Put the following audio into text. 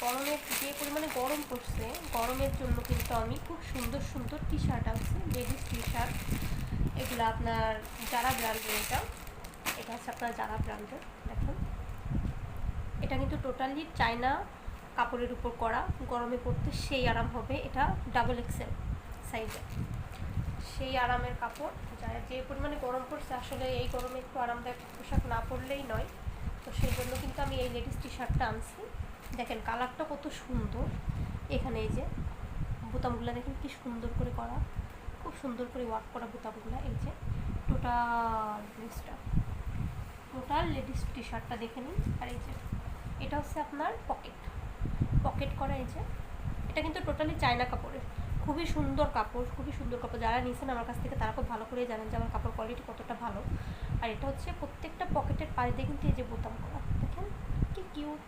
গরমে যে পরিমাণে গরম পড়ছে, গরমের জন্য কিন্তু আমি খুব সুন্দর সুন্দর টি শার্ট আনছি, লেডিস টি শার্ট। এগুলো আপনার যারা ব্র্যান্ডের, এটা হচ্ছে আপনার যারা ব্র্যান্ডের। দেখুন, এটা কিন্তু টোটালি চায়না কাপড়ের উপর করা, গরমে পরতে সেই আরাম হবে। এটা ডাবল এক্সেল সাইজে, সেই আরামের কাপড়। যারা যে পরিমাণে গরম পড়ছে, আসলে এই গরমে একটু আরামদায়ক পোশাক না পরলেই নয়। তো সেই জন্য কিন্তু আমি এই লেডিস টি শার্টটা আনছি। দেখেন কালারটা কত সুন্দর। এখানে এই যে বোতামগুলো দেখেন কি সুন্দর করে করা, খুব সুন্দর করে ওয়ার্ক করা বোতামগুলো। এই যে টোটাল ড্রেসটা, টোটাল লেডিস টি শার্টটা দেখে নিন। আর এই যে এটা হচ্ছে আপনার পকেট করা। এই যে এটা কিন্তু টোটালি চায়না কাপড়ের, খুবই সুন্দর কাপড়, খুবই সুন্দর কাপড়। যারা নিয়েছেন আমার কাছ থেকে তারা খুব ভালো করেই জানেন যে আমার কাপড় কোয়ালিটি কতটা ভালো। আর এটা হচ্ছে প্রত্যেকটা পকেটের পাড়ে দিয়ে কিন্তু এই যে বোতাম করা, দেখেন কি কিউট।